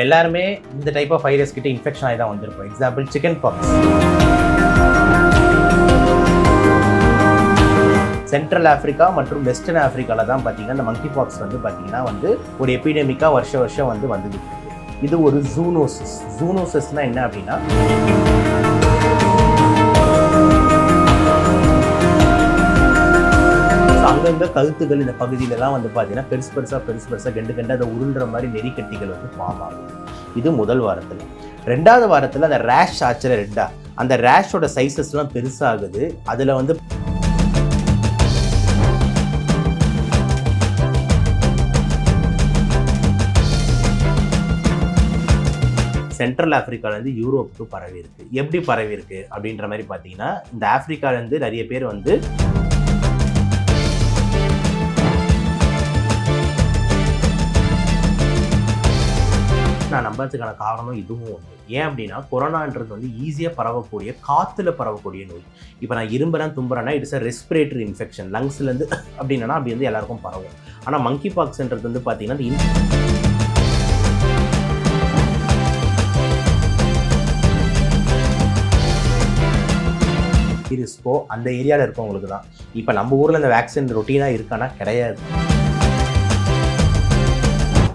எல்லாருமே இந்த type of virus கிட்ட இன்ஃபெக்ஷன் ஆகி தான் வந்திருக்கும். Example chicken box. Central Africa மற்றும் வெஸ்டர்ன் ஆஃப்ரிக்காவில் தான் பார்த்தீங்கன்னா இந்த மங்கி பாக்ஸ் வந்து பார்த்தீங்கன்னா வந்து ஒரு எபிடெமிக்காக வருஷம் வந்து வந்துட்டு இருக்கு. இது ஒரு ஜூனோசிஸ். ஜூனோசிஸ்னால் என்ன அப்படின்னா அங்கங்க கழுத்துகள் இந்த பகுதியிலலாம் வந்து பார்த்தீங்கன்னா பெருசு பெருசாக கண்டு அதை உருள்ற மாதிரி நெறிக்கட்டிகள் வந்து ஃபார்ம் ஆகும். இது முதல் வாரத்தில். ரெண்டாவது வாரத்தில் அந்த ரேஷ் ஆச்சுல ரெட்டா, அந்த ரேஷோட சைஸஸ்லாம் பெருசாகுது. அதில் வந்து சென்ட்ரல் ஆஃப்ரிக்காலேருந்து யூரோப்புக்கு பரவி இருக்கு. எப்படி பரவி இருக்கு அப்படின்ற மாதிரி பார்த்தீங்கன்னா, இந்த ஆஃப்ரிக்காலேருந்து நிறைய பேர் வந்து நான் நம்புறதுக்கான காரணம் இதுவும் ஒன்று. ஏன் அப்படின்னா கொரோனான்றது வந்து ஈஸியாக பரவக்கூடிய காற்றுல பரவக்கூடிய நோய். இப்போ நான் இரும்புறேன் தும்புறேன்னா இட்ஸ் அ ரெஸ்பிரேட்டரி இன்ஃபெக்ஷன். லங்ஸ்லேருந்து அப்படின்னா அப்படி வந்து எல்லாருக்கும் பரவும். ஆனால் மங்கி பாக்ஸ்ன்றது வந்து பார்த்தீங்கன்னா இருக்கோ அந்த ஏரியாவில் இருக்கவங்களுக்கு தான். இப்போ நம்ம ஊரில் இந்த வேக்சின் ரொட்டீனாக இருக்கானா கிடையாது.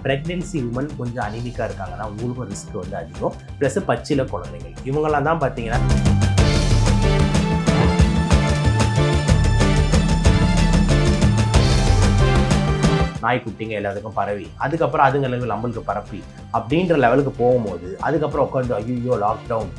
ப்ரெக்னென்சி உமன் கொஞ்சம் அனிமிக்காக இருக்காங்கன்னா உங்களுக்கும் ரிஸ்க் வந்து அதிகம். ப்ளஸ் பச்சில குழந்தைகள் இவங்கெல்லாம் தான் பார்த்தீங்கன்னா நாய்க்குட்டிங்க எல்லாத்துக்கும் பரவி அதுக்கப்புறம் அதுங்களுக்கு நம்மளுக்கு பரப்பி அப்படின்ற லெவலுக்கு போகும்போது அதுக்கப்புறம் உட்காந்து ஐயோ லாக்டவுன்.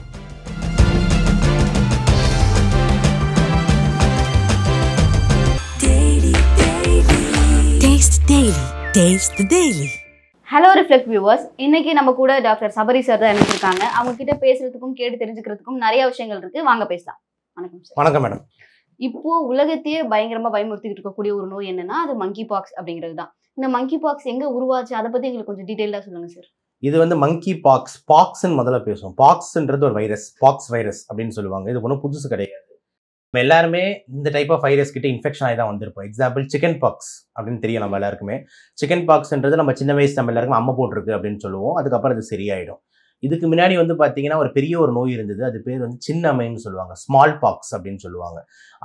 ஹலோ ரிஃப்ளெக்ட் வியூவர்ஸ், இன்னைக்கு நம்ம கூட டாக்டர் சபரி சார் தான் இருக்காங்க. அவங்க கிட்ட பேசுறதுக்கும் கேட்டு தெரிஞ்சுக்கிறதுக்கும் நிறைய விஷயங்கள் இருக்கு. வாங்க பேசலாம். வணக்கம் சார். வணக்கம் மேடம். இப்போ உலகத்தையே பயங்கரமா பயமுறுத்திக்கிட்டு இருக்கக்கூடிய ஒரு நோய் என்னன்னா அது மங்கி பாக்ஸ் அப்படிங்கிறது தான். இந்த மங்கி பாக்ஸ் எங்க உருவாச்சு அதை பத்தி எங்களுக்கு கொஞ்சம் டீடைலா சொல்லுங்க சார். இது வந்து மங்கி பாக்ஸ். பாக்ஸ்ன்னு முதல்ல பேசுவோம். பாக்ஸ்ன்றது ஒரு வைரஸ். பாக்ஸ் வைரஸ் அப்படின்னு சொல்லுவாங்க. இது ஒன்றும் புதுசு கிடையாது. நம்ம எல்லாருமே இந்த டைப் ஆஃப் வைரஸ் கிட்ட இன்ஃபெக்ஷன் ஆகி தான் வந்திருப்போம். எக்ஸாம்பிள் சிக்கன் பாக்ஸ் அப்படின்னு தெரியும் நம்ம எல்லாருக்குமே. சிக்கன் பாக்ஸ்ன்றது நம்ம சின்ன வயசு நம்ம எல்லாருக்கும் அம்மை போட்டிருக்கு அப்படின்னு சொல்லுவோம். அதுக்கப்புறம் அது சரியாயிடும். இதுக்கு முன்னாடி வந்து பார்த்தீங்கன்னா ஒரு பெரிய ஒரு நோய் இருந்தது. அது பேர் வந்து சின்ன அம்மைன்னு சொல்லுவாங்க. ஸ்மால் பாக்ஸ் அப்படின்னு சொல்லுவாங்க.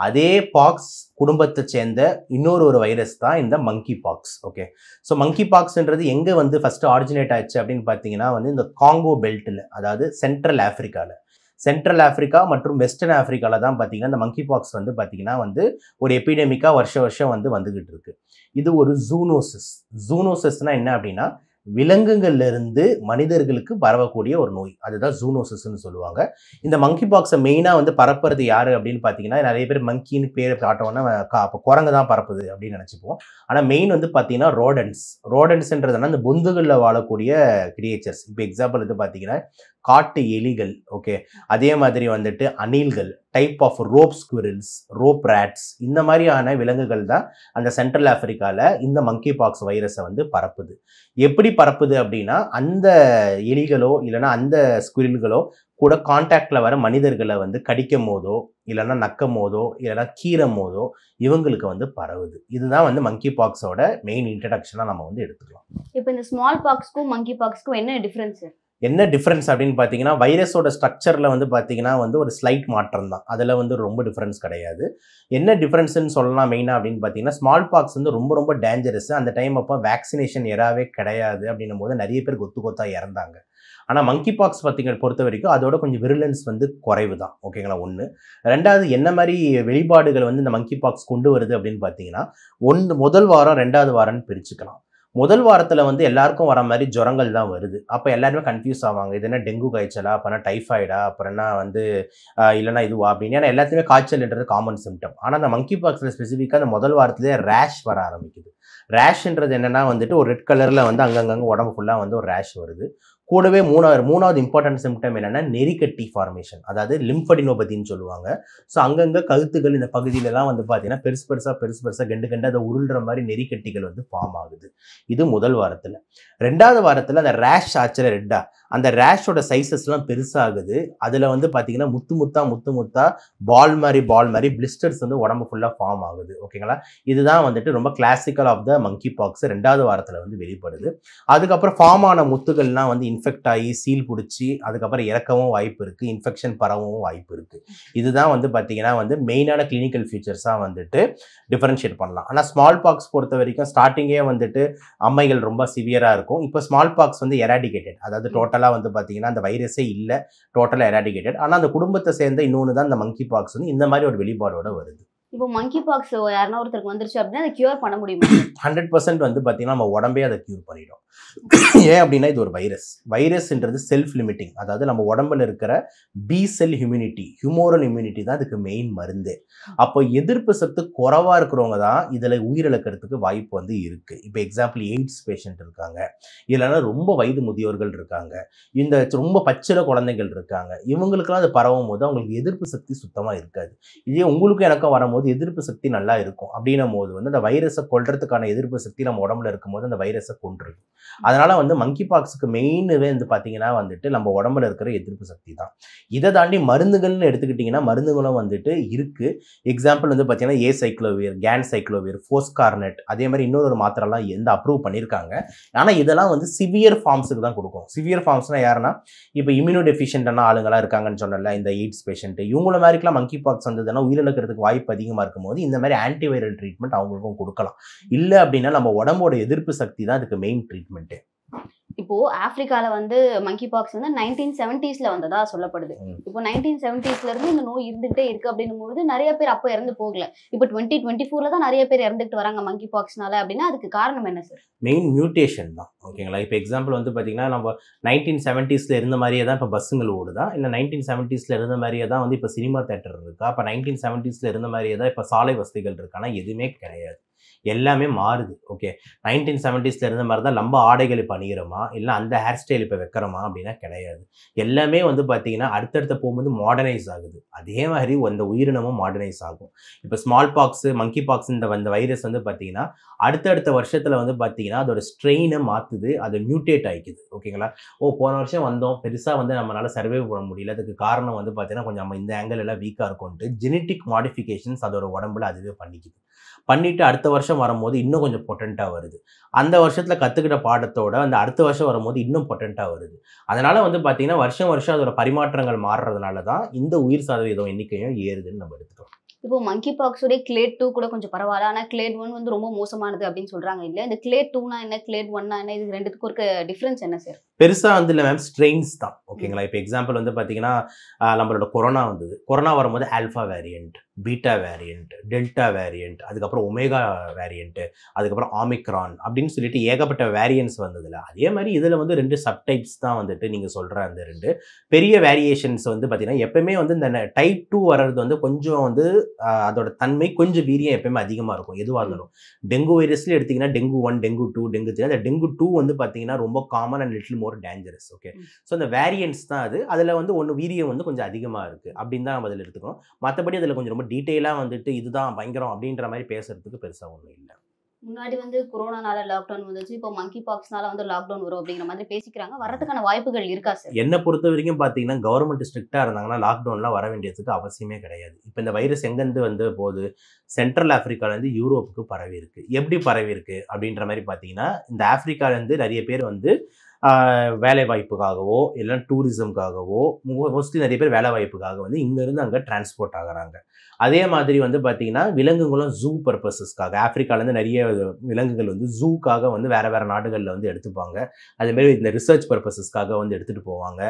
அதே பாக்ஸ் குடும்பத்தை சேர்ந்த இன்னொரு வைரஸ் தான் இந்த மங்கி பாக்ஸ். ஓகே, ஸோ மங்கி பாக்ஸ்ன்றது எங்கே வந்து ஃபர்ஸ்ட் ஆரிஜினேட் ஆச்சு அப்படின்னு பார்த்தீங்கன்னா வந்து இந்த காங்கோ பெல்ட்டில், அதாவது சென்ட்ரல் ஆஃப்ரிக்காவில். சென்ட்ரல் ஆஃப்ரிக்கா மற்றும் வெஸ்டர்ன் ஆஃப்ரிக்காவில் தான் பார்த்தீங்கன்னா இந்த மங்கி பாக்ஸ் வந்து பார்த்தீங்கன்னா வந்து ஒரு எபிடெமிக்காக வருஷம் வந்து வந்துகிட்டு இருக்கு. இது ஒரு ஜூனோசிஸ். ஜூனோசிஸ்னால் என்ன அப்படின்னா விலங்குகள்ல இருந்து மனிதர்களுக்கு பரவக்கூடிய ஒரு நோய். அதுதான் ஜூனோசிஸ்ன்னு சொல்லுவாங்க. இந்த மங்கி பாக்ஸை மெயினாக வந்து பரப்புறது யாரு அப்படின்னு பார்த்தீங்கன்னா நிறைய பேர் மங்கின்னு பேரை காட்டோன்னா அப்போ குரங்கு தான் பரப்புது அப்படின்னு நினச்சிப்போம். ஆனால் மெயின் வந்து பார்த்தீங்கன்னா ரோடன்ஸ்ன்றதுனா இந்த பொந்துகளில் வாழக்கூடிய கிரியேச்சர்ஸ். இப்போ எக்ஸாம்பிள் வந்து பார்த்தீங்கன்னா காட்டு எலிகள், ஓகே, அதே மாதிரி வந்துட்டு அணில்கள், type of rope squirrels, rope rats, இந்த மாதிரியான விலங்குகள் தான் அந்த சென்ட்ரல் ஆஃப்ரிக்காவில் இந்த மங்கி பாக்ஸ் வைரஸை வந்து பரப்புது. எப்படி பரப்புது அப்படின்னா அந்த எலிகளோ இல்லைன்னா அந்த ஸ்குவிரல்களோ கூட கான்டாக்டில் வர மனிதர்களை வந்து கடிக்கும் போதோ இல்லைன்னா நக்கும் போதோ இல்லைன்னா கீறும் போதோ இவங்களுக்கு வந்து பரவுது. இதுதான் வந்து மங்கி பாக்ஸோட மெயின் இன்ட்ரடக்ஷனாக நம்ம வந்து எடுத்துக்கலாம். இப்போ இந்த ஸ்மால் பாக்ஸ்க்கும் மங்கி பாக்ஸ்க்கும் என்ன டிஃபரன்ஸ்? என்ன டிஃப்ரென்ஸ் அப்படின்னு பார்த்தீங்கன்னா வைரஸோட ஸ்ட்ரக்சரில் வந்து பார்த்தீங்கன்னா வந்து ஒரு ஸ்லைட் மாற்றம் தான். அதில் வந்து ரொம்ப டிஃப்ரென்ஸ் கிடையாது. என்ன டிஃப்ரென்ஸ்ன்னு சொல்லலாம் மெயினாக அப்படின்னு பார்த்தீங்கன்னா ஸ்மால் பாக்ஸ் வந்து ரொம்ப டேஞ்சரஸ். அந்த டைம் அப்போ வேக்சினேஷன் எராவே கிடையாது அப்படின்னும் போது நிறைய பேர் கொத்தாக இறந்தாங்க. ஆனால் மங்கி பாக்ஸ் பொறுத்த வரைக்கும் அதோட கொஞ்சம் விருலன்ஸ் வந்து குறைவு தான். ஓகேங்களா, ஒன்று. ரெண்டாவது என்ன மாதிரி வெளிப்பாடுகள் வந்து இந்த மங்கி பாக்ஸ் கொண்டு வருது அப்படின்னு பார்த்தீங்கன்னா முதல் வாரம் ரெண்டாவது வாரம்னு பிரிச்சுக்கலாம். முதல் வாரத்தில் வந்து எல்லாருக்கும் வர மாதிரி ஜுரங்கள் தான் வருது. அப்போ எல்லாருமே கன்ஃபியூஸ் ஆவாங்க. இது என்ன டெங்கு காய்ச்சலா, அப்புறம் டைஃபாய்டா, அப்புறம் என்ன வந்து இல்லைனா இதுவா அப்படின்னு. ஏன்னா எல்லாத்தையுமே காய்ச்சல்ன்றது காமன் சிம்டம். ஆனால் அந்த மங்கி பாக்ஸில் ஸ்பெசிஃபிக்காக அந்த முதல் வாரத்திலே ரேஷ் வர ஆரம்பிக்குது. ரேஷ்ன்றது என்னென்னா வந்துட்டு ஒரு ரெட் கலரில் வந்து அங்கங்கே உடம்பு ஃபுல்லாக வந்து ஒரு ரேஷ் வருது. கூடவே மூணாவது இம்பார்ட்டன்ட் சிம்டம் என்னென்னா நெறிக்கட்டி ஃபார்மேஷன், அதாவது லிம்ஃபடினோபதின்னு சொல்லுவாங்க. ஸோ அங்கங்கே கழுத்துகள் இந்த பகுதியிலலாம் வந்து பார்த்தீங்கன்னா பெருசு கண்டு அதை உருள்ற மாதிரி நெறிக்கட்டிகள் வந்து ஃபார்ம் ஆகுது. இது முதல் வாரத்தில். ரெண்டாவது வாரத்தில் அந்த ரேஷ் ஆச்சுல ரெட்டா, அந்த ரேஷோட சைஸஸ்லாம் பெருசாகுது. அதில் வந்து பார்த்தீங்கன்னா முத்து முத்தா பால் மாதிரி பிளிஸ்டர்ஸ் வந்து உடம்பு ஃபுல்லாக ஃபார்ம் ஆகுது. ஓகேங்களா? இதுதான் வந்துட்டு ரொம்ப classical of the monkeypox 2வது வாரத்தில் வந்து வெளிப்படுது. அதுக்கப்புறம் ஃபார்ம் ஆன முத்துகள்லாம் வந்து இன்ஃபெக்ட் ஆகி சீல் பிடிச்சி அதுக்கப்புறம் இறக்கவும் வாய்ப்பு இருக்குது, இன்ஃபெக்ஷன் பரவவும் வாய்ப்பு இருக்குது. இதுதான் வந்து பார்த்தீங்கன்னா வந்து மெயினான கிளினிக்கல் ஃபீச்சர்ஸாக வந்துட்டு டிஃபரன்ஷியேட் பண்ணலாம். ஆனால் ஸ்மால் பாக்ஸ் பொறுத்த வரைக்கும் ஸ்டார்டிங்கே வந்துட்டு அம்மைகள் ரொம்ப சிவியராக இருக்கும். இப்போ ஸ்மால் பாக்ஸ் வந்து எராடிகேட்டட், அதாவது டோட்டலாக வந்து பார்த்தீங்கன்னா அந்த வைரஸே இல்லை, டோட்டலாக எராடிகேட்டட். ஆனால் அந்த குடும்பத்தை சேர்ந்த இன்னொன்று தான் இந்த மங்கி பாக்ஸ் வந்து இந்த மாதிரி ஒரு வெளிப்பாடோட வருது. இப்போ மங்கி பாக்ஸ் யாருன்னா ஒருத்தருக்கு வந்துருச்சு அப்படின்னா அதை கியூர் பண்ண முடியுமா? 100% வந்து பார்த்தீங்கன்னா நம்ம உடம்பே அதை கியூர் பண்ணிடும். ஏன் அப்படின்னா இது ஒரு வைரஸ்ன்றது செல்ஃப் லிமிட்டிங். அதாவது நம்ம உடம்புல இருக்கிற பி செல் இம்யூனிட்டி, ஹியூமோரல் இம்யூனிட்டி தான் அதுக்கு மெயின் மருந்து. அப்போ எதிர்ப்பு சக்தி குறைவாக இருக்கிறவங்க தான் இதில் உயிரிழக்கிறதுக்கு வாய்ப்பு வந்து இருக்குது. இப்போ எக்ஸாம்பிள் எய்ட்ஸ் பேஷண்ட் இருக்காங்க, இல்லைன்னா ரொம்ப வயது முதியோர்கள் இருக்காங்க, இந்த ரொம்ப பச்சில குழந்தைகள் இருக்காங்க. இவங்களுக்கெல்லாம் அது பரவும் போது அவங்களுக்கு எதிர்ப்பு சக்தி சுத்தமாக இருக்காது. இதே உங்களுக்கும் எனக்கும் வரும்போது எதிர்ப்பு சக்தி நல்லா இருக்கும். அப்படின்னும் போது வந்து அந்த வைரஸை கொல்றதுக்கான எதிர்ப்பு சக்தி நம்ம உடம்புல இருக்கும்போது அந்த வைரஸை கொன்றுது. அதனால வந்து மங்கி பாக்ஸுக்கு மெயினவே வந்து பார்த்தீங்கன்னா வந்துட்டு நம்ம உடம்புல இருக்கிற எதிர்ப்பு சக்தி தான். இதை தாண்டி மருந்துகள்னு எடுத்துக்கிட்டிங்கன்னா மருந்துகளும் வந்துட்டு இருக்குது. எக்ஸாம்பிள் வந்து பார்த்தீங்கன்னா ஏசைக்ளோவிர், கேன்சைக்ளோவிர், ஃபோஸ்கார்னெட், அதே மாதிரி இன்னொரு மாத்திரைலாம் எந்த அப்ரூவ் பண்ணியிருக்காங்க. ஆனால் இதெல்லாம் வந்து சிவியர் ஃபார்ம்ஸுக்கு தான் கொடுக்கும். சிவியர் ஃபார்ம்ஸ்னால் யாருன்னா இப்போ இம்யூனோ டெஃபிஷியன்டான ஆளுங்களாக இருக்காங்கன்னு சொன்னல, இந்த எய்ட்ஸ் பேஷண்ட், இவங்கள மாதிரிக்கெலாம் மங்கி பாக்ஸ் வந்ததுன்னா உயிரிழக்கிறதுக்கு வாய்ப்பு அதிகமாக இருக்கும்போது இந்த மாதிரி ஆன்டிவைரல் ட்ரீட்மெண்ட் அவங்களுக்கும் கொடுக்கலாம். இல்லை அப்படின்னா நம்ம உடம்போட எதிர்ப்பு சக்தி தான் அதுக்கு மெயின் ட்ரீட்மெண்ட்டு. இப்போ ஆப்பிரிக்கால வந்து மங்கி பாக்ஸ் வந்து 1970s வந்ததா சொல்லப்படுது. இப்போ 1970s இருந்து இந்த நோய் இருந்துகிட்டே இருக்கு அப்படின்னும்போது நிறைய பேர் அப்போ இறந்து போகல. இப்போ 2024 தான் நிறைய பேர் இறந்துட்டு வராங்க மங்கி பாக்ஸ்னால. அப்படின்னா அதுக்கு காரணம் என்ன சார்? மெயின் மியூட்டேஷன் தான். ஓகேங்களா? இப்போ எக்ஸாம்பிள் வந்து பார்த்தீங்கன்னா நம்ம 1970s இருந்த மாதிரியே தான் இப்போ பஸ்ஸுங்கள் ஓடுதா, இல்லை 1970s இருந்த மாதிரியே தான் வந்து இப்போ சினிமா தேட்டர் இருக்கா, இப்போ 1970s இருந்த மாதிரியே தான் இப்போ சாலை வசதிகள் இருக்கானா? எதுவுமே கிடையாது. எல்லாமே மாறுது. ஓகே, 1970s இருந்த மாதிரி தான் நம்ம ஆடைகள் இப்போ அணிகிறோமா, இல்லை அந்த ஹேர் ஸ்டைல் இப்போ வைக்கிறோமா அப்படின்னா கிடையாது. எல்லாமே வந்து பார்த்தீங்கன்னா அடுத்தடுத்த போகும்போது மாடர்னைஸ் ஆகுது. அதே மாதிரி அந்த உயிரினமும் மாடர்னைஸ் ஆகும். இப்போ ஸ்மால் பாக்ஸ், மங்கி பாக்ஸ் இந்த வைரஸ் வந்து பார்த்தீங்கன்னா அடுத்தடுத்த வருஷத்தில் வந்து பார்த்தீங்கன்னா அதோட ஸ்ட்ரெயினை மாற்றுது, அது மியூட்டேட் ஆகிக்குது. ஓகேங்களா? போன வருஷம் வந்தோம், பெருசாக வந்து நம்மளால் சர்வே பண்ண முடியல. அதுக்கு காரணம் வந்து பார்த்தீங்கன்னா கொஞ்சம் நம்ம இந்த ஆங்கிள் எல்லாம் வீக்காக இருக்கும்ட்டு ஜெனட்டிக் மாடிஃபிகேஷன்ஸ் அதோட உடம்புல அதுவே பண்ணிட்டு அடுத்த வருஷம் வரும்போது இன்னும் கொஞ்சம் பொட்டென்ட்டாக வருது. அந்த வருஷத்தில் கற்றுக்கிட்ட பாடத்தோட அந்த அடுத்த வருஷம் வரும்போது இன்னும் பொட்டென்ட்டாக வருது. அதனால் வந்து பார்த்தீங்கன்னா வருஷம் அதோட பரிமாற்றங்கள் மாறுறதுனால தான் இந்த உயிர் சதவீதம் எண்ணிக்கையும் ஏறுதுன்னு நம்ம எடுத்துக்கலாம். இப்போ மங்கி பாக்ஸோட கிளேட் 2 கூட கொஞ்சம் பரவாயில்ல. ஆனால் கிளேட் 1 வந்து ரொம்ப மோசமானது அப்படின்னு சொல்றாங்க இல்லையா? இந்த கிளேட் 2னா என்ன, கிளேட் 1னா என்ன, இது ரெண்டுத்துக்கும் இருக்க டிஃப்ரென்ஸ் என்ன சார்? பெருசாக வந்து இல்லை மேம், ஸ்ட்ரெயின்ஸ் தான். ஓகேங்களா? இப்போ எக்ஸாம்பிள் வந்து பார்த்தீங்கன்னா நம்மளோட கொரோனா வந்தது. கொரோனா வரும்போது alpha variant, beta variant, delta variant, அதுக்கப்புறம் ஒமேகா வேரியண்ட்டு, அதுக்கப்புறம் ஆமிக்ரான் அப்படின்னு சொல்லிட்டு ஏகப்பட்ட வேரியன்ஸ் வந்ததில்ல. அதே மாதிரி இதில் வந்து 2 சப்டைப்ஸ் தான் வந்துட்டு நீங்கள் சொல்கிற அந்த 2 பெரிய வேரியேஷன்ஸ் வந்து பார்த்தீங்கன்னா எப்பவுமே வந்து இந்த டைப் 2 வர்றது வந்து கொஞ்சம் வந்து அதோட தன்மை கொஞ்சம் வீரியம் எப்பயுமே அதிகமாக இருக்கும். எதுவாக இருந்தாலும் டெங்கு வைரஸ்ல எடுத்தீங்கன்னா டெங்கு 1, டெங்கு 2, டெங்கு 3. அந்த டெங்கு 2 வந்து பார்த்தீங்கன்னா ரொம்ப common and little more dangerous. Okay, so அந்த வேரியன்ட்ஸ் தான் அது. அதில் வந்து ஒன்று வீரியம் வந்து கொஞ்சம் அதிகமாக இருக்குது அப்படின்னு தான் நம்ம அதில் எடுத்துக்கணும். மற்றபடி அதில் கொஞ்சம் ரொம்ப டீட்டெயிலாக வந்துட்டு இதுதான் பயங்கரம் அப்படின்ற மாதிரி பேசுறதுக்கு பெருசாக ஒன்றும் இல்லை. முன்னாடி வந்து கொரோனானால லாக்டவுன் வந்துச்சு, இப்போ மங்கி பாக்ஸ்னால வந்து லாக்டவுன் வரும் அப்படிங்கிற மாதிரி பேசிக்கிறாங்க. வரதுக்கான வாய்ப்புகள் இருக்கா சார்? என்னை பொறுத்த வரைக்கும் பார்த்தீங்கன்னா கவர்மெண்ட் ஸ்ட்ரிக்டாக இருந்தாங்கன்னா லாக்டவுன்லாம் வர வேண்டியதுக்கு அவசியமே கிடையாது. இப்போ இந்த வைரஸ் எங்கேருந்து வந்து போகுது, சென்ட்ரல் ஆஃப்ரிக்காலேருந்து யூரோப்புக்கு பரவி இருக்கு. எப்படி பரவி இருக்கு அப்படின்ற மாதிரி பார்த்தீங்கன்னா இந்த ஆஃப்ரிக்காலேருந்து நிறைய பேர் வந்து வேலை வாய்ப்புக்காகவோ இல்லை டூரிசம்காகவோ மோஸ்ட்லி நிறைய பேர் வேலை வாய்ப்புக்காக வந்து இங்கேருந்து அங்கே டிரான்ஸ்போர்ட் ஆகிறாங்க. அதே மாதிரி வந்து பார்த்தீங்கன்னா விலங்குகளும் ஜூ பர்பஸஸ்க்காக ஆஃப்ரிக்காலேருந்து நிறைய விலங்குகள் வந்து ஜூக்காக வந்து வேறு நாடுகளில் வந்து எடுத்துப்பாங்க. அதேமாரி இந்த ரிசர்ச் பர்பஸஸ்க்காக வந்து எடுத்துகிட்டு போவாங்க.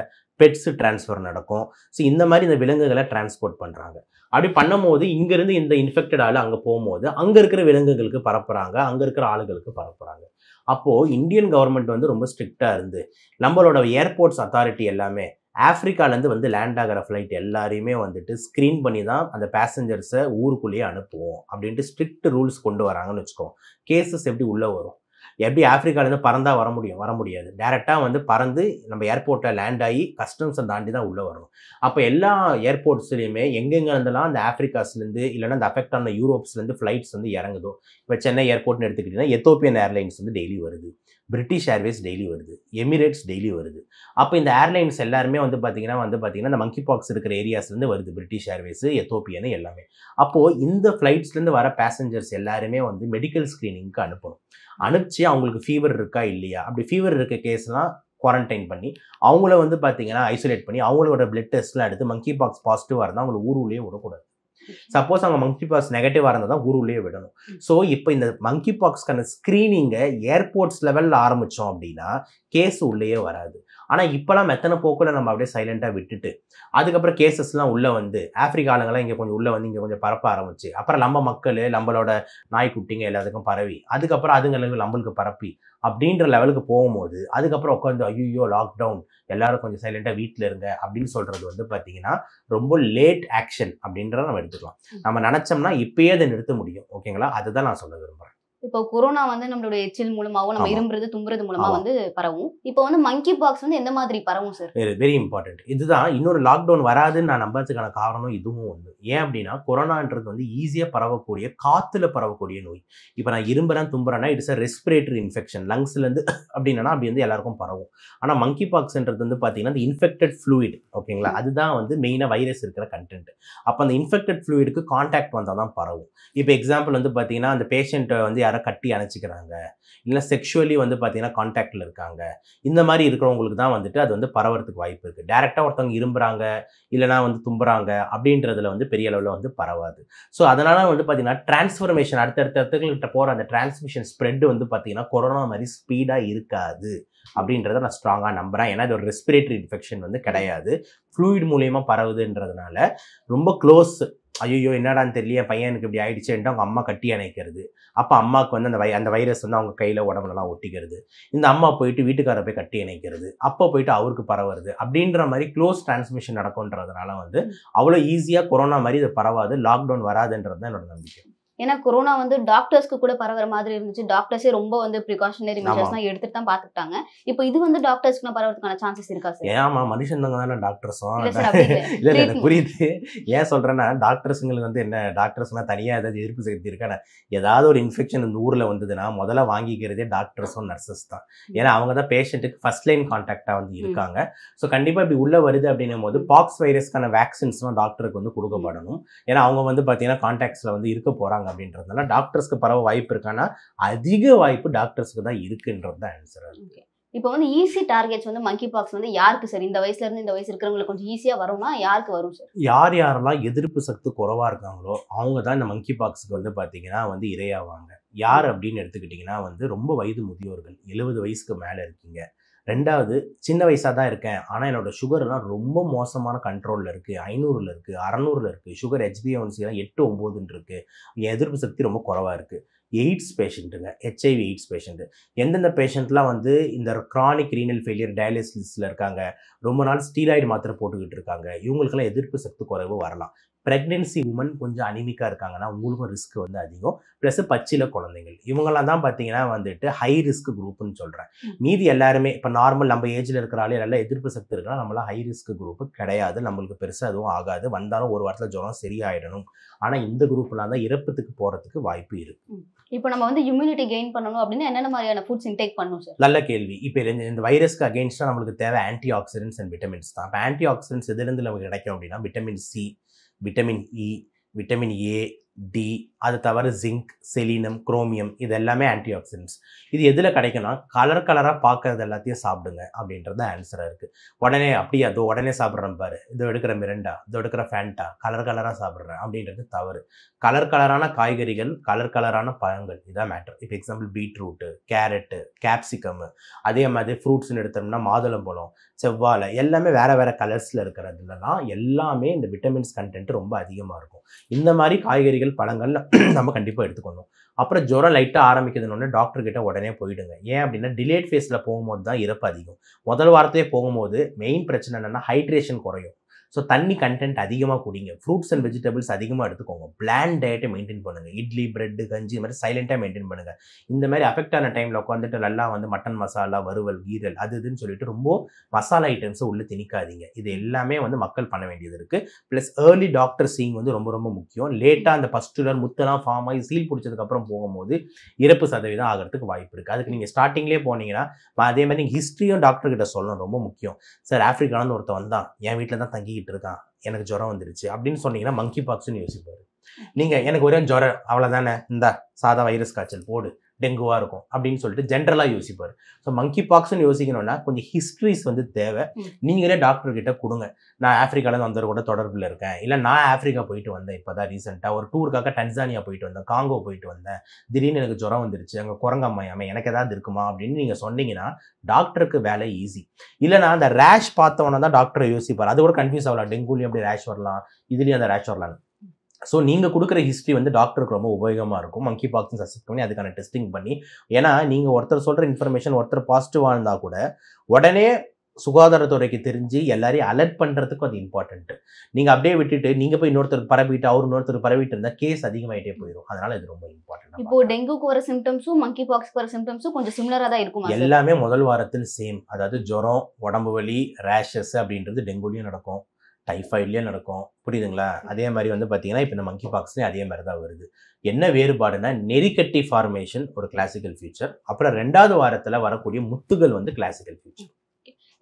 பெட்ஸு டிரான்ஸ்ஃபர் நடக்கும். ஸோ இந்த மாதிரி இந்த விலங்குகளை டிரான்ஸ்போர்ட் பண்ணுறாங்க. அப்படி பண்ணும்போது இங்கேருந்து இந்த இன்ஃபெக்டட் ஆள் அங்கே போகும்போது அங்கே இருக்கிற விலங்குகளுக்கு பரப்புகிறாங்க, அங்கே இருக்கிற ஆளுகளுக்கு பரப்புகிறாங்க. அப்போது இந்தியன் கவர்மெண்ட் வந்து ரொம்ப ஸ்ட்ரிக்டாக இருந்து நம்மளோட ஏர்போர்ட்ஸ் அத்தாரிட்டி எல்லாமே ஆஃப்ரிக்காலேருந்து வந்து லேண்ட் ஆகிற ஃப்ளைட் எல்லாரையுமே வந்துட்டு ஸ்க்ரீன் பண்ணி தான் அந்த பேசஞ்சர்ஸை ஊருக்குள்ளேயே அனுப்புவோம் அப்படின்ட்டு ஸ்ட்ரிக்ட் ரூல்ஸ் கொண்டு வராங்கன்னு வச்சுக்கோம். கேசஸ் எப்படி உள்ளே வரும், எப்படி ஆஃப்ரிக்காலேருந்து பறந்தா வர முடியாது. டேரெக்டாக வந்து பறந்து நம்ம ஏர்போர்ட்டில் லேண்ட் ஆகி கஸ்டம்ஸை தாண்டி தான் உள்ளே வரணும். அப்போ எல்லா ஏர்போர்ட்ஸ்லையுமே எங்கெங்கே இருந்தெல்லாம் அந்த ஆஃப்ரிக்காஸ்லேருந்து இல்லைன்னா அந்த அஃபெக்ட் ஆன யூரோப்ஸ்லேருந்து ஃப்ளைட்ஸ் வந்து இறங்குதோ, இப்போ சென்னை ஏர்போர்ட்னு எடுத்துக்கிட்டிங்கன்னா எத்தோப்பியன் ஏர்லைன்ஸ் வந்து டெய்லி வருது. பிரிட்டிஷ் ஏர்வேஸ் டெய்லி வருது, எமிரேட்ஸ் டெய்லி வருது. அப்போ இந்த ஏர்லைன்ஸ் எல்லாருமே வந்து பார்த்தீங்கன்னா இந்த மங்கி பாக்ஸ் இருக்கிற ஏரியாஸ்லேருந்து வருது, பிரிட்டிஷ் ஏர்வேஸ், எத்தோப்பியன் எல்லாமே. அப்போது இந்த ஃப்ளைட்ஸ்லேருந்து வர பேசஞ்சர்ஸ் எல்லாருமே வந்து மெடிக்கல் ஸ்க்ரீனிங்க்கு அனுப்பணும். அனுப்பிச்சு அவங்களுக்கு ஃபீவர் இருக்கா இல்லையா, அப்படி ஃபீவர் இருக்க கேஸ்லாம் குவாரண்டைன் பண்ணி அவங்கள வந்து பார்த்தீங்கன்னா ஐசோலேட் பண்ணி அவங்களோட பிளட் டெஸ்ட்லாம் எடுத்து மங்கி பாக்ஸ் பாசிட்டிவாக இருந்தால் அவங்களை ஊருக்குள்ளேயே விடக்கூடாது. சப்போஸ் அவங்க மங்கி பாக்ஸ் நெகட்டிவாக இருந்தால் தான் ஊருக்குள்ளேயே விடணும். ஸோ இப்போ இந்த மங்கி பாக்ஸ்க்கான ஸ்க்ரீனிங்கை ஏர்போர்ட்ஸ் லெவலில் ஆரம்பித்தோம் அப்படின்னா கேஸ் உள்ளேயே வராது. ஆனால் இப்போலாம் மெத்தனை போக்கில் நம்ம அப்படியே சைலண்ட்டாக விட்டுட்டு அதுக்கப்புறம் கேசஸ்லாம் உள்ளே வந்து ஆப்பிரிக்கா ஆளுங்களாம் இங்கே கொஞ்சம் உள்ளே வந்து இங்கே கொஞ்சம் பரப்ப ஆரம்பிச்சு அப்புறம் நம்ம மக்கள் நம்மளோட நாய்க்குட்டிங்க எல்லாத்துக்கும் பரவி அதுக்கப்புறம் அதுங்களுக்கு நம்மளுக்கு பரப்பி அப்படின்ற லெவலுக்கு போகும்போது அதுக்கப்புறம் உட்காந்து ஐயோ லாக்டவுன் எல்லாரும் கொஞ்சம் சைலண்டாக வீட்டில் இருங்க அப்படின்னு சொல்றது வந்து பார்த்தீங்கன்னா ரொம்ப லேட் ஆக்ஷன் அப்படின்றத நம்ம எடுத்துக்கலாம். நம்ம நினைச்சோம்னா இப்பயே அதை நிறுத்த முடியும். ஓகேங்களா, அதுதான் நான் சொல்ல விரும்புகிறேன். இப்போ கொரோனா வந்து நம்மளுடைய எச்சில் மூலமாவும் நம்ம இரும்புறது தும்புறது மூலமா வந்து பரவும். இப்போ வந்து மங்கி பாக்ஸ் வந்து எந்த மாதிரி பரவும் சார்? Very important. இதுதான் இன்னொரு லாக்டவுன் வராதுன்னு நான் நம்புறதுக்கான காரணம் இதுவும் ஒன்று. ஏன் அப்படின்னா கொரோனான்றது வந்து ஈஸியாக பரவக்கூடிய காத்துல பரவக்கூடிய நோய். இப்போ நான் இரும்புறேன் தும்புறேன்னா இட்ஸ் அ ரெஸ்பிரேட்டரி இன்ஃபெக்ஷன், லங்ஸ்லேருந்து அப்படின்னா அப்படி வந்து எல்லாருக்கும் பரவும். ஆனால் மங்கி பாக்ஸ்ன்றது வந்து பார்த்தீங்கன்னா இந்த இன்ஃபெக்டட் ஃப்ளூயிட், ஓகேங்களா, அதுதான் வந்து மெயினாக வைரஸ் இருக்கிற கண்டென்ட். அப்போ அந்த இன்ஃபெக்டட் ஃப்ளூயிடுக்கு கான்டாக்ட் வந்தால் தான் பரவும். இப்போ எக்ஸாம்பிள் வந்து பார்த்தீங்கன்னா அந்த பேஷண்ட்டை வந்து யாரை கட்டி அணைச்சிக்கிறாங்க, இல்லை செக்ஷுவலி வந்து பார்த்தீங்கன்னா கான்டாக்டில் இருக்காங்க, இந்த மாதிரி இருக்கிறவங்களுக்கு தான் வந்துட்டு அது வந்து பரவறதுக்கு வாய்ப்பு இருக்குது. டேரெக்டாக ஒருத்தவங்க இரும்புறாங்க இல்லைனா வந்து தும்புறாங்க அப்படின்றதுல வந்து பெரிய அளவில் வந்து பரவாது. ஸோ அதனால வந்து பார்த்தீங்கன்னா டிரான்ஸ்ஃபர்மேஷன் அடுத்தடுத்த இடத்துக்கிட்ட போகிற அந்த டிரான்ஸ்மிஷன் ஸ்ப்ரெட் வந்து பார்த்தீங்கன்னா கொரோனா மாதிரி ஸ்பீடாக இருக்காது அப்படின்றத நான் ஸ்ட்ராங்காக நம்புகிறேன். ஏன்னா இது ஒரு ரெஸ்பிரேட்டரி இன்ஃபெக்ஷன் வந்து கிடையாது, ஃப்ளூயிட் மூலயமா பரவுதுன்றதுனால ரொம்ப க்ளோஸ். ஐயோ என்னடான்னு தெரியல என் பையனுக்கு இப்படி ஆயிடுச்சுன்ட்டு அவங்க அம்மா கட்டி அணைக்கிறது, அப்போ அம்மாவுக்கு வந்து அந்த வைரஸ் வந்து அவங்க கையில் உடம்புலலாம் ஒட்டிக்கிறது, இந்த அம்மா போயிட்டு வீட்டுக்கார போய் கட்டி அணைக்கிறது, அப்போ போயிட்டு அவருக்கு பரவுறது அப்படின்ற மாதிரி க்ளோஸ் டிரான்ஸ்மிஷன் நடக்கும்ன்றதுனால வந்து அவ்வளோ ஈஸியாக கொரோனா மாதிரி இது பரவாது, லாக்டவுன் வராதுன்றது தான் என்னோட நம்பிக்கை. ஏன்னா கொரோனா வந்து டாக்டர்ஸ்க்கு கூட பரவுற மாதிரி இருந்துச்சு. டாக்டர்ஸே ரொம்ப வந்து ப்ரிகாஷனரி மெஷர்ஸ்லாம் எடுத்துட்டு தான் பார்த்துக்கிட்டாங்க. இப்போ இது வந்து டாக்டர்ஸ்க்கு பரவறதுக்கான சான்சஸ் இருக்கா சார்? ஏமா மனுஷன் தானே டாக்டர்ஸும். இல்லை எனக்கு புரியுது ஏன் சொல்கிறேன்னா டாக்டர்ஸுங்களுக்கு வந்து என்ன, டாக்டர்ஸ்னா தனியாக ஏதாவது எதிர்ப்பு சக்தி இருக்கானே, ஏதாவது ஒரு இன்ஃபெக்ஷன் இந்த ஊரில் வந்ததுன்னா முதல்ல வாங்கிக்கிறதே டாக்டர்ஸும் நர்சஸ் தான். ஏன்னா அவங்க தான் பேஷண்ட்டுக்கு ஃபர்ஸ்ட் லைன் கான்டாக்டாக வந்து இருக்காங்க. ஸோ கண்டிப்பாக இப்படி உள்ளே வருது அப்படின்னும் போது பாக்ஸ் வைரஸ்க்கான வேக்சின்ஸ்லாம் டாக்டருக்கு வந்து கொடுக்கப்படணும். ஏன்னா அவங்க வந்து பார்த்தீங்கன்னா கான்டாக்ட்ஸில் வந்து இருக்க போகிறாங்க அப்படின்றதுனால டாக்டர்ஸ்க்கு பரவ வாய்ப்பு இருக்கானா அதிக வாய்ப்பு டாக்டர்ஸ்க்கு தான் இருக்குன்றது தான் ஆன்சர். இப்போ வந்து ஈஸி டார்கெட்ஸ் வந்து மங்கி பாக்ஸ் வந்து யாருக்கு சார்? இந்த வயசுல இருந்து இந்த வயசு இருக்கிறவங்களுக்கு கொஞ்சம் ஈஸியா வரும்னா யாருக்கு வரும் சார்? யாரெல்லாம் எதிர்ப்பு சக்தி குறைவா இருக்காங்களோ அவங்க தான் இந்த மங்கி பாக்ஸுக்கு வந்து பார்த்தீங்கன்னா வந்து இரையாவாங்க. யார் அப்படின்னு எடுத்துக்கிட்டிங்கன்னா வந்து ரொம்ப வயது முதியோர்கள், 70 வயசுக்கு மேலே இருக்கீங்க. ரெண்டாவது சின்ன வயசாக தான் இருக்கேன் ஆனால் என்னோட சுகர்லாம் ரொம்ப மோசமான கண்ட்ரோலில் இருக்குது, 500ல் இருக்குது, 600ல் இருக்குது, சுகர் HbA1c 8, 9 இருக்குது, எதிர்ப்பு சக்தி ரொம்ப குறைவாக இருக்குது. எய்ட்ஸ் பேஷண்ட்டுங்க, HIV எய்ட்ஸ் பேஷண்ட்டு. எந்தெந்த பேஷண்ட்லாம் வந்து இந்த க்ரானிக் ரீனல் ஃபெயிலியர் டயாலிசிஸில் இருக்காங்க, ரொம்ப நாள் ஸ்டீராய்டு மாத்திரை போட்டுக்கிட்டு இருக்காங்க, இவங்களுக்கெல்லாம் எதிர்ப்பு சக்தி குறைவு வரலாம். ப்ரெக்னென்சி உமன் கொஞ்சம் அனிமிக்காக இருக்காங்கன்னா உங்களுக்கும் ரிஸ்க் வந்து அதிகம். ப்ளஸ் பச்சில குழந்தைகள் இவங்கெல்லாம் தான் பார்த்தீங்கன்னா வந்துட்டு ஹை ரிஸ்க் குரூப்னு சொல்கிறேன். மீதி எல்லாருமே இப்போ நார்மல் நம்ம ஏஜில் இருக்கிறாலே நல்லா எதிர்ப்பு சக்தி இருக்குன்னா நம்மளாம் ஹை ரிஸ்க் குரூப்பு கிடையாது, நம்மளுக்கு பெருசாக எதுவும் ஆகாது, வந்தாலும் ஒரு வாரத்தில் ஜுரம் சரியாயிடணும். ஆனால் இந்த குரூப்லாம் தான் இறப்பத்துக்கு போகிறதுக்கு வாய்ப்பு இருக்குது. இப்போ நம்ம வந்து இம்யூனிட்டி கெயின் பண்ணணும் அப்படின்னா என்னென்ன மாதிரியான ஃபுட்ஸ் இன்டேக் பண்ணணும் சார்? நல்ல கேள்வி. இப்போ இந்த வைரஸ்க்கு அகெயின்ஸ்டாக நம்மளுக்கு தேவை ஆன்டி ஆக்சிடென்ட்ஸ் அண்ட் விட்டமின்ஸ் தான். இப்போ ஆன்டி ஆக்சிடென்ட்ஸ் எதுலேருந்து நமக்கு கிடைக்கும் அப்படின்னா vitamin C, vitamin E, vitamin A, D, அது தவிர ஜிங்க், செலீனம், குரோமியம், இது எல்லாமே ஆன்டி ஆக்சிடென்ட்ஸ். இது எதில் கிடைக்கும்னா கலராக பார்க்கறது எல்லாத்தையும் சாப்பிடுங்க அப்படின்றது ஆன்சராக இருக்குது. உடனே அப்படியே அதோ உடனே சாப்பிட்றேன் பாரு, இதோ எடுக்கிற மிரண்டா, இதோ எடுக்கிற ஃபேண்டா, கலராக சாப்பிட்றேன் அப்படின்றது தவறு. கலரான காய்கறிகள், கலரான பழங்கள், இதான் மேட்டர். இப்போ எக்ஸாம்பிள் பீட்ரூட்டு, கேரட்டு, கேப்சிகம், அதே மாதிரி ஃப்ரூட்ஸ்னு எடுத்தோம்னா மாதுளம்பழம், செவ்வாழை, எல்லாமே வேறு கலர்ஸில் இருக்கிறதுலாம் எல்லாமே இந்த விட்டமின்ஸ் கண்டென்ட் ரொம்ப அதிகமாக இருக்கும். இந்த மாதிரி காய்கறிகள் பழங்கள் நம்ம கண்டிப்பாக எடுத்துக்கணும். அப்புறம் ஜுரம் லைட்டாக ஆரம்பிக்கிறதுன்னு டாக்டர்கிட்ட உடனே போயிடுங்க. ஏன் அப்படின்னா டிலேட் ஃபேஸில் போகும்போது தான் இறப்பு அதிகம். முதல் வாரத்தையே போகும்போது மெயின் பிரச்சனை என்னென்னா ஹைட்ரேஷன் குறையும். ஸோ தண்ணி கண்டென்ட் அதிகமாக குடிங்க, ஃப்ரூட்ஸ் அண்ட் வெஜிடபிள்ஸ் அதிகமாக எடுத்துக்கோங்க, பிளான் டயட்டை மெயின்டைன் பண்ணுங்கள், இட்லி பிரெட்டு கஞ்சி இந்த மாதிரி சைலண்ட்டாக மெயின்டைன் பண்ணுங்கள். இந்த மாதிரி அஃபெக்ட் ஆன டைமில் உட்காந்துட்டு நல்லா வந்து மட்டன் மசாலா வறுவல் ஈரல் அது இதுன்னு சொல்லிட்டு ரொம்ப மசாலா ஐட்டம்ஸை உள்ளே திணிக்காதீங்க. இது எல்லாமே வந்து மக்கள் பண்ண வேண்டியது இருக்குது. ப்ளஸ் ஏர்லி டாக்டர் சீயிங் வந்து ரொம்ப ரொம்ப முக்கியம். லேட்டாக அந்த பஸ்டுலர் முத்தெல்லாம் ஃபார்ம் ஆகி சீல் பிடிச்சதுக்கப்புறம் போகும்போது இறப்பு சதவீதம் ஆகிறதுக்கு வாய்ப்பு இருக்குது. அதுக்கு நீங்கள் ஸ்டார்டிங்லேயே போனீங்கன்னா அதே மாதிரி நீங்கள் ஹிஸ்ட்ரியும் டாக்டர்கிட்ட சொல்லணும், ரொம்ப முக்கியம். சார் ஆஃப்ரிக்காலேருந்து ஒருத்தன் வந்தான், என் வீட்டில் தான் தங்கிக்கிட்டு இருக்கான், எனக்கு ஜுரம் வந்துருச்சு அப்படின்னு சொன்னீங்கன்னா மங்கி பாக்ஸ்ன்னு யோசிப்பாரு. நீங்கள் எனக்கு ஒரே ஜுரம் அவ்வளோதானே, இந்த சாதா வைரஸ் காய்ச்சல் போடு, டெங்குவாக இருக்கும் அப்படின்னு சொல்லிட்டு ஜென்ரலாக யோசிப்பார். ஸோ மங்கி பாக்ஸ்ன்னு யோசிக்கணும்னா கொஞ்சம் ஹிஸ்ட்ரிஸ் வந்து தேவை. நீங்களே டாக்டர்கிட்ட கொடுங்க, நான் ஆஃப்ரிக்காலேருந்து வந்தவர் கூட தொடர்பில் இருக்கேன், இல்லை நான் ஆஃப்ரிக்கா போயிட்டு வந்தேன், இப்போ தான் ரீசெண்டாக ஒரு டூருக்காக டன்சானியா போயிட்டு வந்தேன், காங்கோ போயிட்டு வந்தேன், திடீர்னு எனக்கு ஜுரம் வந்துருச்சு, அங்கே குரங்கம்மையாமல் எனக்கு ஏதாவது இருக்குமா அப்படின்னு நீங்கள் சொன்னீங்கன்னா டாக்டருக்கு வேலை ஈஸி. இல்லைனா அந்த ரேஷ் பார்த்தவொன்னே தான் டாக்டரை யோசிப்பார், அது கூட கன்ஃபியூஸ் ஆகலாம், டெங்குலேயும் அப்படி ரேஷ் வரலாம், இதுலேயும் அந்த ரேஷ் வரலாம். ஸோ நீங்கள் கொடுக்குற ஹிஸ்ட்ரி வந்து டாக்டருக்கு ரொம்ப உபயோகமாக இருக்கும். மங்கி பாக்ஸ்ன்னு சஸ்பெக்ட் பண்ணி அதுக்கான டெஸ்டிங் பண்ணி, ஏன்னா நீங்கள் ஒருத்தர் சொல்கிற இன்ஃபர்மேஷன் ஒருத்தர் பாசிட்டிவாக இருந்தால் கூட உடனே சுகாதாரத்துறைக்கு தெரிஞ்சு எல்லாரையும் அலர்ட் பண்ணுறதுக்கும் அது இம்பார்ட்டன்ட்டு. நீங்கள் அப்படியே விட்டுட்டு நீங்கள் போய் இன்னொருத்தருக்கு பரவிட்டு அவர் இன்னொருத்தருக்கு பரவிட்டு இருந்தால் கேஸ் அதிகமாகிட்டே போயிடும். அதனால் இது ரொம்ப இம்பார்ட்டன்ட். இப்போ டெங்குக்கு வர சிம்டம்ஸும் மங்கி பாக்ஸ்க்கு வர சிம்டம்ஸும் கொஞ்சம் சிமிலராக தான் இருக்கும். எல்லாமே முதல் வாரத்தில் சேம், அதாவது ஜுரம், உடம்பு வலி, ரேஷஸ் அப்படின்றது டெங்குலையும் நடக்கும், டைஃபாய்ட்லேயே நடக்கும், புரியுதுங்களா? அதே மாதிரி வந்து பார்த்தீங்கன்னா இப்போ இந்த மங்கி பாக்ஸ்லேயும் அதே மாதிரி தான் வருது. என்ன வேறுபாடுனா நெறிக்கட்டி ஃபார்மேஷன் ஒரு கிளாசிக்கல் ஃபீச்சர், அப்புறம் 2வது வாரத்தில் வரக்கூடிய முத்துகள் வந்து கிளாசிக்கல் ஃபீச்சர்.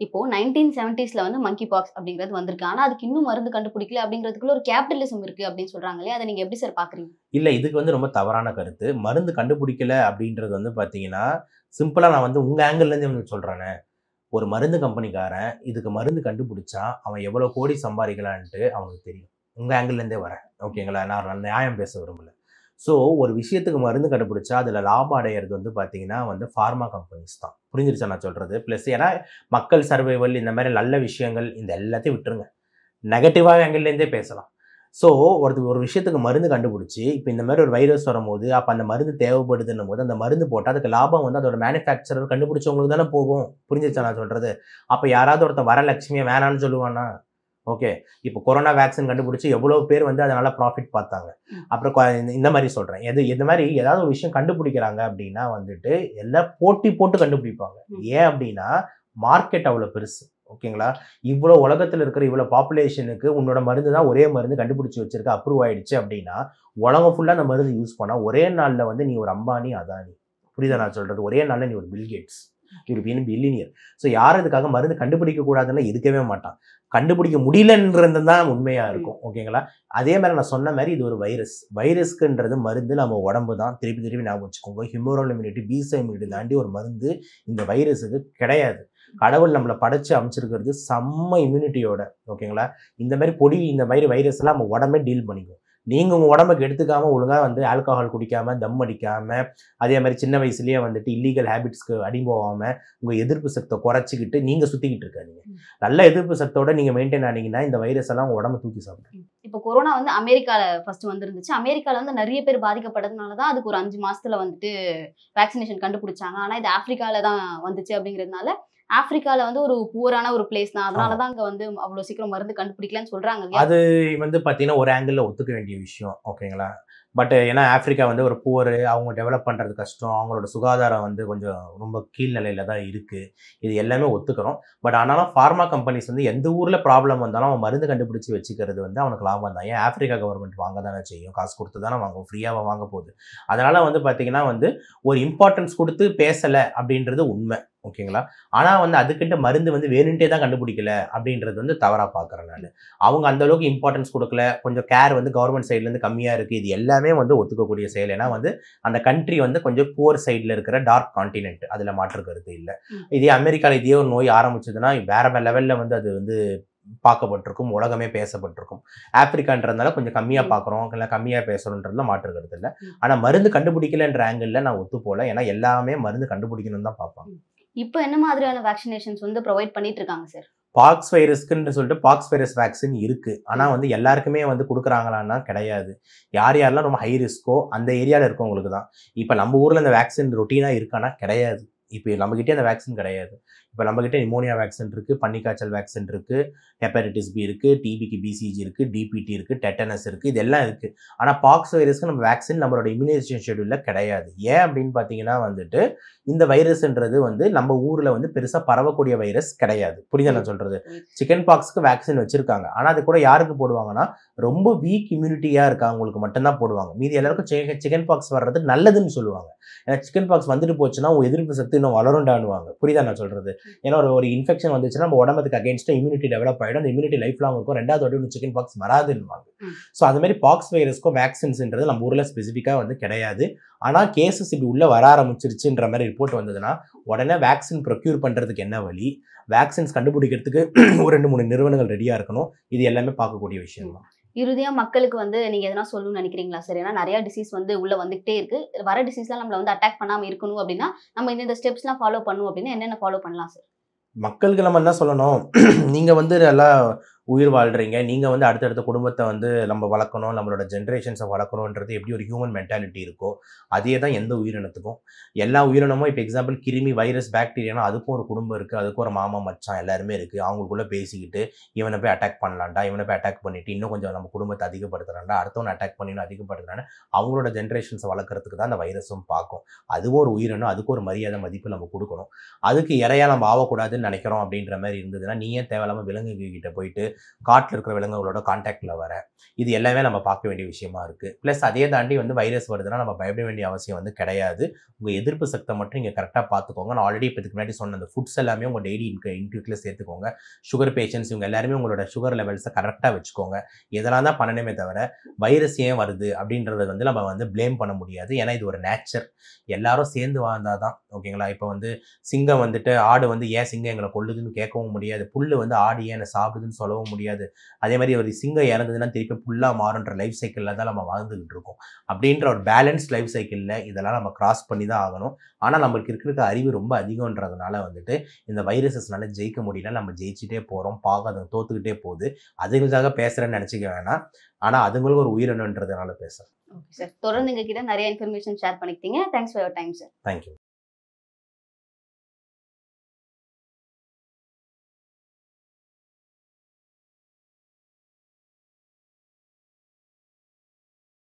இப்போ 1970s வந்து மங்கி பாக்ஸ் அப்படிங்கிறது வந்திருக்கு, ஆனால் அதுக்கு இன்னும் மருந்து கண்டுபிடிக்கல அப்படிங்கிறதுக்குள்ள ஒரு கேபிட்டலிசம் இருக்கு அப்படின்னு சொல்றாங்க இல்லையா, அதை நீங்க எப்படி சார் பாக்குறீங்க? இல்லை, இதுக்கு வந்து ரொம்ப தவறான கருத்து. மருந்து கண்டுபிடிக்கல அப்படின்றது வந்து பார்த்தீங்கன்னா சிம்பிளாக நான் வந்து உங்கள் ஆங்கிள்லேருந்து வந்து சொல்கிறேனே, ஒரு மருந்து கம்பெனிக்காரன் இதுக்கு மருந்து கண்டுபிடிச்சா அவன் எவ்வளோ கோடி சம்பாதிக்கலான்ட்டு அவனுக்கு தெரியும். உங்கள் ஆங்கிள்லேருந்தே வரேன், ஓகேங்களா? நான் நியாயம் பேச விரும்பல. ஸோ ஒரு விஷயத்துக்கு மருந்து கண்டுபிடிச்சா அதில் லாபம் அடையிறது வந்து பார்த்தீங்கன்னா வந்து ஃபார்மா கம்பெனிஸ் தான். புரிஞ்சிருச்சா நான் சொல்கிறது? ப்ளஸ் ஏன்னா மக்கள் சர்வைவல் இந்த மாதிரி நல்ல விஷயங்கள் இந்த எல்லாத்தையும் விட்டுருங்க, நெகட்டிவாக ஆங்கிள்லேருந்தே பேசலாம். ஸோ ஒரு விஷயத்துக்கு மருந்து கண்டுபிடிச்சி இப்போ இந்த மாதிரி ஒரு வைரஸ் வரும்போது அப்போ அந்த மருந்து தேவைப்படுதுன்னும் போது அந்த மருந்து போட்டால் அதுக்கு லாபம் வந்து அதோட மேனுஃபேக்சரர் கண்டுபிடிச்சவங்களுக்கு தானே போகும். புரிஞ்சிருச்சா நான் சொல்கிறது? அப்போ யாராவது ஒருத்தர் வரலட்சுமியை வேணான்னு சொல்லுவானா? ஓகே, இப்போ கொரோனா வேக்சின் கண்டுபிடிச்சி எவ்வளோ பேர் வந்து அதனால ப்ராஃபிட் பார்த்தாங்க. அப்புறம் இந்த மாதிரி சொல்கிறேன், இந்த மாதிரி ஏதாவது ஒரு விஷயம் கண்டுபிடிக்கிறாங்க அப்படின்னா வந்துட்டு எல்லாம் போட்டி போட்டு கண்டுபிடிப்பாங்க. ஏன் அப்படின்னா மார்க்கெட் அவ்வளோ பெருசு, ஓகேங்களா? இவ்வளோ உலகத்தில் இருக்கிற இவ்வளோ பாப்புலேஷனுக்கு உன்னோட மருந்து தான் ஒரே மருந்து கண்டுபிடிச்சி வச்சிருக்க, அப்ரூவ் ஆயிடுச்சு அப்படின்னா உலகம் ஃபுல்லாக அந்த மருந்து யூஸ் பண்ணால் ஒரே நாளில் வந்து நீ ஒரு அம்பானி அதானி, புரியுதா நான் சொல்கிறது? ஒரே நாளில் நீ ஒரு பில்கேட்ஸ், யூரோப்பியன் பில்லினியர். ஸோ யாரும் இதுக்காக மருந்து கண்டுபிடிக்க கூடாதுன்னு இருக்கவே மாட்டான், கண்டுபிடிக்க முடியலன்றது தான் உண்மையாக இருக்கும், ஓகேங்களா? அதே மாதிரி நான் சொன்ன மாதிரி இது ஒரு வைரஸ்க்குன்றது மருந்து நம்ம உடம்பு தான். திருப்பி ஞாபகம் வச்சுக்கோங்க, ஹியூமரல் இம்யூனிட்டி, பீசா இம்யூனிட்டி தாண்டி ஒரு மருந்து இந்த வைரஸுக்கு கிடையாது. கடவுள் நம்மளை படைச்சு அமைச்சிருக்கிறது செம்ம இம்யூனிட்டியோட, ஓகேங்களா? இந்த மாதிரி இந்த மாதிரி வைரஸ்லாம் நம்ம உடம்பே டீல் பண்ணிக்கும். நீங்கள் உங்கள் உடம்புக்கு எடுத்துக்காமல் ஒழுங்காக வந்து ஆல்கஹால் குடிக்காமல், தம் அடிக்காமல், அதே மாதிரி சின்ன வயசுலேயே வந்துட்டு இல்லீகல் ஹேபிட்ஸ்க்கு அடிபோகாமல் உங்கள் எதிர்ப்பு சக்தியை குறைச்சிக்கிட்டு நீங்கள் சுற்றிக்கிட்டு இருக்காதீங்க. நல்ல எதிர்ப்பு சக்தியோட நீங்கள் மெயின்டைன் ஆனீங்கன்னா இந்த வைரஸ் எல்லாம் உங்கள் உடம்பு தூக்கி சாப்பிடும். இப்போ கொரோனா வந்து அமெரிக்காவில் ஃபர்ஸ்ட் வந்துருந்துச்சு, அமெரிக்காவில் வந்து நிறைய பேர் பாதிக்கப்பட்டதுனால தான் அதுக்கு ஒரு 5 மாசத்துல வந்துட்டு வேக்சினேஷன் கண்டுபிடிச்சாங்க. ஆனால் இது ஆப்பிரிக்காவில் தான் வந்துச்சு அப்படிங்கிறதுனால ஆப்பிரிக்காவில் வந்து ஒரு புவரான ஒரு பிளேஸ் தான், அதனால தான் அங்கே வந்து அவ்வளோ சீக்கிரம் மருந்து கண்டுபிடிக்கலன்னு சொல்கிறாங்க. அது வந்து பார்த்தீங்கன்னா ஒரு ஆங்கிளில் ஒத்துக்க வேண்டிய விஷயம், ஓகேங்களா? பட் ஏன்னா ஆப்பிரிக்கா வந்து ஒரு புவர், அவங்க டெவலப் பண்ணுறது கஷ்டம், அவங்களோட சுகாதாரம் வந்து கொஞ்சம் ரொம்ப கீழ்நிலையில் தான் இருக்குது, இது எல்லாமே ஒத்துக்கிறோம். பட் ஆனாலும் ஃபார்மா கம்பெனிஸ் வந்து எந்த ஊரில் ப்ராப்ளம் வந்தாலும் அவன் மருந்து கண்டுபிடிச்சி வச்சுக்கிறது வந்து அவனுக்கு லாபம் தான். ஏன் ஆப்பிரிக்கா கவர்மெண்ட் வாங்க தானே செய்யும், காசு கொடுத்து தானே வாங்கும், ஃப்ரீயாக வாங்க போகுது. அதனால் வந்து பார்த்திங்கன்னா வந்து ஒரு இம்பார்ட்டன்ஸ் கொடுத்து பேசலை அப்படின்றது உண்மை, ஓகேங்களா? ஆனால் வந்து அதுக்கிட்ட மருந்து வந்து வேணுன்ட்டே தான் கண்டுபிடிக்கல அப்படின்றது வந்து தவறாக பார்க்குறேன் நான். அவங்க அந்தளவுக்கு இம்பார்ட்டன்ஸ் கொடுக்கல, கொஞ்சம் கேர் வந்து கவர்மெண்ட் சைட்லேருந்து கம்மியாக இருக்குது, இது எல்லாமே வந்து ஒத்துக்கக்கூடிய செயல். ஏன்னா வந்து அந்த கண்ட்ரி வந்து கொஞ்சம் புவர் சைடில் இருக்கிற டார்க் கான்டினென்ட், அதில் மாற்று கருத்து இல்லை. இதே அமெரிக்காவில் இதே ஒரு நோய் ஆரம்பிச்சதுன்னா வேற லெவலில் வந்து அது வந்து பார்க்கப்பட்டிருக்கும், உலகமே பேசப்பட்டிருக்கும். ஆப்பிரிக்கான்றதுனால கொஞ்சம் கம்மியாக பார்க்குறோம், இல்லை கம்மியாக பேசுகிறோன்றதுல மாற்று கருத்து இல்லை. ஆனால் மருந்து கண்டுபிடிக்கலன்ற ஆங்கிளில் நான் ஒத்து போகல, ஏன்னா எல்லாமே மருந்து கண்டுபிடிக்கணும்னு தான் பார்ப்பாங்க. இப்போ என்ன மாதிரியான வேக்சினேஷன்ஸ் வந்து ப்ரொவைட் பண்ணிட்டு இருக்காங்க சார்? பாக்ஸ் வைரஸ்க்குன்னு சொல்லிட்டு பாக்ஸ் வைரஸ் வேக்சின் இருக்குது, ஆனால் வந்து எல்லாருக்குமே வந்து கொடுக்குறாங்களான்னா கிடையாது. யாரெல்லாம் ரொம்ப ஹை ரிஸ்க்கோ அந்த ஏரியாவில் இருக்கவங்களுக்கு தான். இப்போ நம்ம ஊரில் இந்த வேக்சின் ரொட்டீனாக இருக்கானா கிடையாது, இப்போ நம்மகிட்டே அந்த வேக்சின் கிடையாது. இப்போ நம்மகிட்ட நிமோனியா வேக்சின் இருக்குது, பன்னிக்காய்ச்சல் வேக்சின் இருக்குது, ஹெப்படைட்டிஸ் பி இருக்குது, டிபிக்கு பிசிஜி இருக்குது, டிபிடி இருக்குது, டெட்டனஸ் இருக்குது, இதெல்லாம் இருக்குது. ஆனால் பாக்ஸ் வைரஸ்க்கு நம்ம வேக்சின் நம்மளோட இம்யூனைசேஷன் ஷெடியூலில் கிடையாது. ஏன் அப்படின்னு பார்த்தீங்கன்னா வந்துட்டு இந்த வைரஸ்ன்றது வந்து நம்ம ஊரில் வந்து பெருசாக பரவக்கூடிய வைரஸ் கிடையாது. புரியுதா நான் சொல்கிறது? சிக்கன் பாக்ஸ்க்கு வேக்சின் வச்சுருக்காங்க. ஆனால் அது கூட யாருக்கு போடுவாங்கன்னா ரொம்ப வீக் இம்யூனிட்டியாக இருக்கவங்களுக்கு மட்டும்தான் போடுவாங்க. மீதி எல்லாருக்கும் சிக்கன் பாக்ஸ் வர்றது நல்லதுன்னு சொல்லுவாங்க. ஏன்னா சிக்கன் பாக்ஸ் வந்துட்டு போச்சுன்னா உங்கள் எதிர்ப்பு சக்தி இன்னும் வளரும்டானுவாங்க. புரியுதா நான் சொல்கிறது? ஏன்னா ஒரு இன்ஃபெக்ஷன் வந்துச்சுன்னா நம்ம உடம்புக்கு அகேன்ஸ்டாக இம்யூனிட்டி டெவலப் ஆகிடும். அந்த இம்யூனிட்டி லைஃப் லாங் இருக்கும். 2வது வாட்டி சிக்கன் பாக்ஸ் வராதுன்னுவாங்க. ஸோ அது மாதிரி பாக்ஸ் வைரஸ்க்கும் வேக்சின்ஸ்ன்றது நம்ம ஊரில் ஸ்பெசிஃபிக்காக வந்து கிடையாது. ஆனால் கேசஸ் இப்படி உள்ளே வர ஆரம்பிச்சிருச்சுன்ற மாதிரி ரிப்போர்ட் வந்ததுன்னா உடனே வேக்சின் ப்ரொக்யூர் பண்ணுறதுக்கு என்ன வழி, வேக்சின்ஸ் கண்டுபிடிக்கிறதுக்கு ஒரு 2-3 நிறுவனங்கள் ரெடியாக இருக்கணும். இது எல்லாமே பார்க்கக்கூடிய விஷயம் தான். இறுதியா மக்களுக்கு வந்து நீங்க எதனா சொல்லணும்னு நினைக்கிறீங்களா சார்? ஏன்னா நிறைய டிசீஸ் வந்து உள்ள வந்துகிட்டே இருக்கு. வர டிசீஸ்லாம் நம்மள வந்து அட்டாக் பண்ணாம இருக்கணும் அப்படின்னா நம்ம இந்த ஸ்டெப்ஸ்லாம் ஃபாலோ பண்ணணும் அப்படின்னா என்னென்ன ஃபாலோ பண்ணலாம் சார்? மக்களுக்கு நம்ம என்ன சொல்லணும், நீங்கள் வந்து நல்லா உயிர் வாழ்கிறீங்க, நீங்கள் வந்து அடுத்தடுத்த குடும்பத்தை வந்து நம்ம வளர்க்கணும், நம்மளோட ஜென்ரேஷன்ஸை வளர்க்கணுன்றது எப்படி ஒரு ஹியூமன் மென்டாலிட்டி இருக்கோ அதே தான் எந்த உயிரினத்துக்கும். எல்லா உயிரினமும் இப்போ எக்ஸாம்பிள் கிருமி, வைரஸ், பாக்டீரியானா அதுக்கும் ஒரு குடும்பம் இருக்குது, அதுக்கும் ஒரு மாமா மச்சான் எல்லாருமே இருக்குது. அவங்களுக்குள்ளே பேசிக்கிட்டு இவனை போய் அட்டாக் பண்ணலான்டா, இவனை போய் அட்டாக் பண்ணிவிட்டு இன்னும் கொஞ்சம் நம்ம குடும்பத்தை அதிகப்படுத்துகிறான்டா, அடுத்தவனை அட்டாக் பண்ணி அதிகப்படுத்துறான்னு அவங்களோட ஜென்ரேஷன்ஸை வளர்க்குறதுக்கு தான் அந்த வைரஸும் பார்க்கும். அதுவும் ஒரு உயிரினம், அதுக்கும் ஒரு மரியாதை மதிப்பு நம்ம கொடுக்கணும். அதுக்கு இறையா நம்ம ஆகக்கூடாதுன்னு நினைக்கிறோம் அப்படின்ற மாதிரி இருந்ததுன்னா நீ ஏன் தேவையில்லாமல் விலங்குகிட்ட போயிட்டு காட்டில் இருக்கிற விலங்குகளோட கான்டாக்டில் வர, இது எல்லாமே நம்ம பார்க்க வேண்டிய விஷயமா இருக்குது. ப்ளஸ் அதே தாண்டி வந்து வைரஸ் வருதுன்னா நம்ம பயப்பட வேண்டிய அவசியம் வந்து கிடையாது. உங்கள் எதிர்ப்பு சக்தியை மட்டும் நீங்கள் கரெக்டாக பார்த்துக்கோங்க. நான் ஆல்ரெடி இப்போ இதுக்கு முன்னாடி சொன்ன அந்த ஃபுட்ஸ் எல்லாமே உங்கள் டெய்லி இன்டேக்கில் சேர்த்துக்கோங்க. சுகர் பேஷண்ட்ஸ் இவங்க எல்லாருமே உங்களோட சுகர் லெவல்ஸை கரெக்டாக வச்சுக்கோங்க. இதெல்லாம் தான் பண்ணணுமே தவிர வைரஸ் ஏன் வருது அப்படின்றத வந்து நம்ம வந்து ப்ளேம் பண்ண முடியாது. ஏன்னா இது ஒரு நேச்சர், எல்லாரும் சேர்ந்து வாழ்ந்தால் தான். ஓகேங்களா? இப்போ வந்து சிங்கம் வந்துட்டு ஆடு வந்து ஏன் சிங்கம் எங்களை கொல்லுதுன்னு கேட்கவும் முடியாது. புல் வந்து ஆடு ஏன் என்னை சாப்பிடுதுன்னு சொல்லவும் முடியாது. அதே மாதிரி ஒரு சிங்கம் இறந்ததுன்னா திருப்பி புல்லாக மாறுன்ற லைஃப் சைக்கிளில் தான் நம்ம வாழ்ந்துகிட்டு இருக்கோம். அப்படின்ற ஒரு பேலன்ஸ் லைஃப் சைக்கிளில் இதெல்லாம் நம்ம கிராஸ் பண்ணி தான் ஆகணும். ஆனால் நம்மளுக்கு இருக்கிற அறிவு ரொம்ப அதிகம்ன்றதுனால வந்துட்டு இந்த வைரஸஸ்னால ஜெயிக்க முடியல, நம்ம ஜெயிச்சுட்டே போகிறோம், பார்க்க தோத்துக்கிட்டே போகுது. அதுங்களுக்காக பேசுகிறேன்னு நினச்சிக்க வேணாம். ஆனால் அதுங்களுக்கு ஒரு உயிரினன்றதுனால பேசுகிறேன். ஓகே சார், தொடர்ந்து எங்ககிட்ட நிறைய இன்ஃபர்மேஷன் ஷேர் பண்ணிக்கிட்டீங்க. Thanks for your time sir. Thank you.